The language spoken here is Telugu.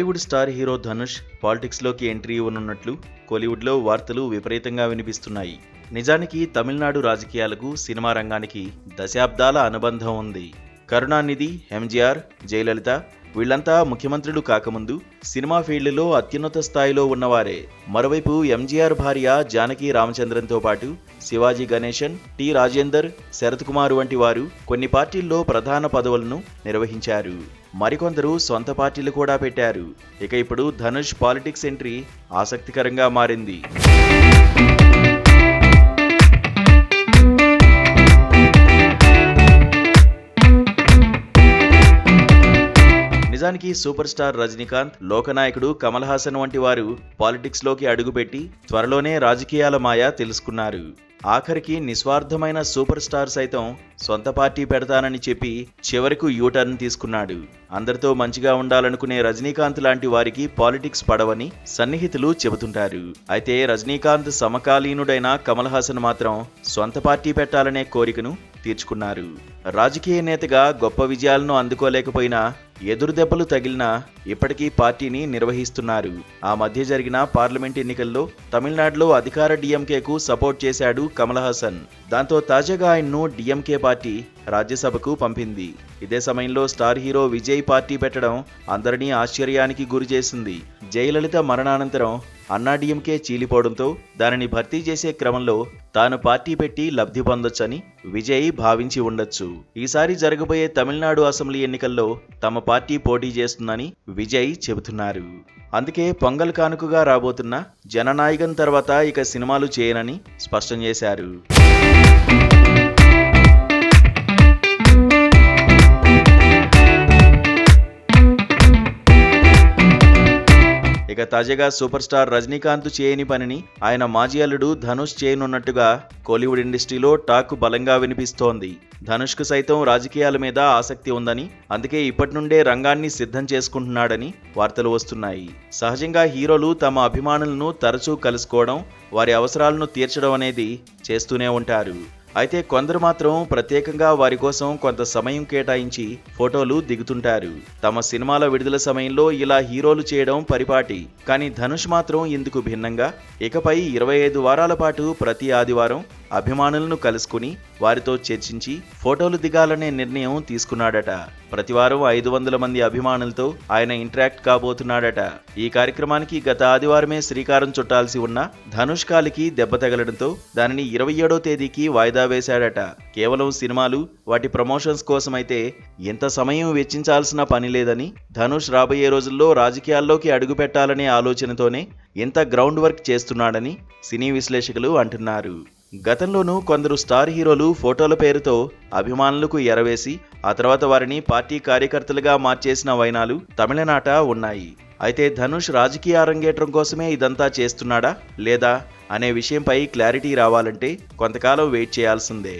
బాలీవుడ్ స్టార్ హీరో ధనుష్ పాలిటిక్స్లోకి ఎంట్రీ ఇవ్వనున్నట్లు కోలీవుడ్లో వార్తలు విపరీతంగా వినిపిస్తున్నాయి. నిజానికి తమిళనాడు రాజకీయాలకు సినిమా రంగానికి దశాబ్దాల అనుబంధం ఉంది. కరుణానిధి, ఎంజీఆర్, జయలలిత వీళ్లంతా ముఖ్యమంత్రులు కాకముందు సినిమా ఫీల్డ్లో అత్యున్నత స్థాయిలో ఉన్నవారే. మరోవైపు ఎంజీఆర్ భార్య జానకి రామచంద్రన్తో పాటు శివాజీ గణేశన్, టి రాజేందర్, శరత్ కుమార్ వంటి వారు కొన్ని పార్టీల్లో ప్రధాన పదవులను నిర్వహించారు. మరికొందరు సొంత పార్టీలు కూడా పెట్టారు. ఇక ఇప్పుడు ధనుష్ పాలిటిక్స్ ఎంట్రీ ఆసక్తికరంగా మారింది. నిజానికి సూపర్ స్టార్ రజనీకాంత్, లోకనాయకుడు కమల్ హాసన్ వంటి వారు పాలిటిక్స్లోకి అడుగుపెట్టి త్వరలోనే రాజకీయాల మాయ తెలుసుకున్నారు. ఆఖరికి నిస్వార్థమైన సూపర్ స్టార్ సైతం సొంత పార్టీ పెడతానని చెప్పి చివరకు యూటర్న్ తీసుకున్నాడు. అందరితో మంచిగా ఉండాలనుకునే రజనీకాంత్ లాంటి వారికి పాలిటిక్స్ పడవని సన్నిహితులు చెబుతుంటారు. అయితే రజనీకాంత్ సమకాలీనుడైన కమల్ హాసన్ మాత్రం సొంత పార్టీ పెట్టాలనే కోరికను తీర్చుకున్నారు. రాజకీయ నేతగా గొప్ప విజయాలను అందుకోలేకపోయినా ఎదురు దెబ్బలు తగిలినా ఇప్పటికీ పార్టీని నిర్వహిస్తున్నారు. ఆ మధ్య జరిగిన పార్లమెంట్ ఎన్నికల్లో తమిళనాడులో అధికార డిఎంకేకు సపోర్ట్ చేశాడు కమల్ హాసన్. దాంతో తాజాగా ఆయన్ను డిఎంకే పార్టీ రాజ్యసభకు పంపింది. ఇదే సమయంలో స్టార్ హీరో విజయ్ పార్టీ పెట్టడం అందరినీ ఆశ్చర్యానికి గురిచేసింది. జయలలిత మరణానంతరం అన్నాడీఎంకే చీలిపోవడంతో దానిని భర్తీ చేసే క్రమంలో తాను పార్టీ పెట్టి లబ్ధి పొందొచ్చని విజయ్ భావించి ఉండొచ్చు. ఈసారి జరగబోయే తమిళనాడు అసెంబ్లీ ఎన్నికల్లో తమ పార్టీ పోటీ చేస్తుందని విజయ్ చెబుతున్నారు. అందుకే పొంగల్ కానుకగా రాబోతున్న జననాయకన్ తర్వాత ఇక సినిమాలు చేయనని స్పష్టం చేశారు. ఇక తాజాగా సూపర్ స్టార్ రజనీకాంత్ చేయని పనిని ఆయన మాజీ అల్లుడు ధనుష్ చేయనున్నట్టుగా కోలీవుడ్ ఇండస్ట్రీలో టాక్ బలంగా వినిపిస్తోంది. ధనుష్కు సైతం రాజకీయాల మీద ఆసక్తి ఉందని, అందుకే ఇప్పటి నుండే రంగాన్ని సిద్ధం చేసుకుంటున్నాడని వార్తలు వస్తున్నాయి. సహజంగా హీరోలు తమ అభిమానులను తరచూ కలుసుకోవడం, వారి అవసరాలను తీర్చడం అనేది చేస్తూనే ఉంటారు. అయితే కొందరు మాత్రం ప్రత్యేకంగా వారి కోసం కొంత సమయం కేటాయించి ఫోటోలు దిగుతుంటారు. తమ సినిమాల విడుదల సమయంలో ఇలా హీరోలు చేయడం పరిపాటి. కానీ ధనుష్ మాత్రం ఇందుకు భిన్నంగా ఇకపై 25 వారాల పాటు ప్రతి ఆదివారం అభిమానులను కలుసుకుని వారితో చర్చించి ఫోటోలు దిగాలనే నిర్ణయం తీసుకున్నాడట. ప్రతివారం 500 మంది అభిమానులతో ఆయన ఇంటరాక్ట్ కాబోతున్నాడట. ఈ కార్యక్రమానికి గత ఆదివారమే శ్రీకారం చుట్టాల్సి ఉన్న ధనుష్ కాలికి దెబ్బ తగలడంతో దానిని 27వ తేదీకి వాయిదా వేశాడట. కేవలం సినిమాలు, వాటి ప్రమోషన్స్ కోసమైతే ఎంత సమయం వెచ్చించాల్సిన పని లేదని, ధనుష్ రాబోయే రోజుల్లో రాజకీయాల్లోకి అడుగుపెట్టాలనే ఆలోచనతోనే ఇంత గ్రౌండ్ వర్క్ చేస్తున్నాడని సినీ విశ్లేషకులు అంటున్నారు. గతంలోనూ కొందరు స్టార్ హీరోలు ఫోటోల పేరుతో అభిమానులకు ఎరవేసి ఆ తర్వాత వారిని పార్టీ కార్యకర్తలుగా మార్చేసిన వైనాలు తమిళనాట ఉన్నాయి. అయితే ధనుష్ రాజకీయ అరంగేట్రం కోసమే ఇదంతా చేస్తున్నాడా లేదా అనే విషయంపై క్లారిటీ రావాలంటే కొంతకాలం వెయిట్ చేయాల్సిందే.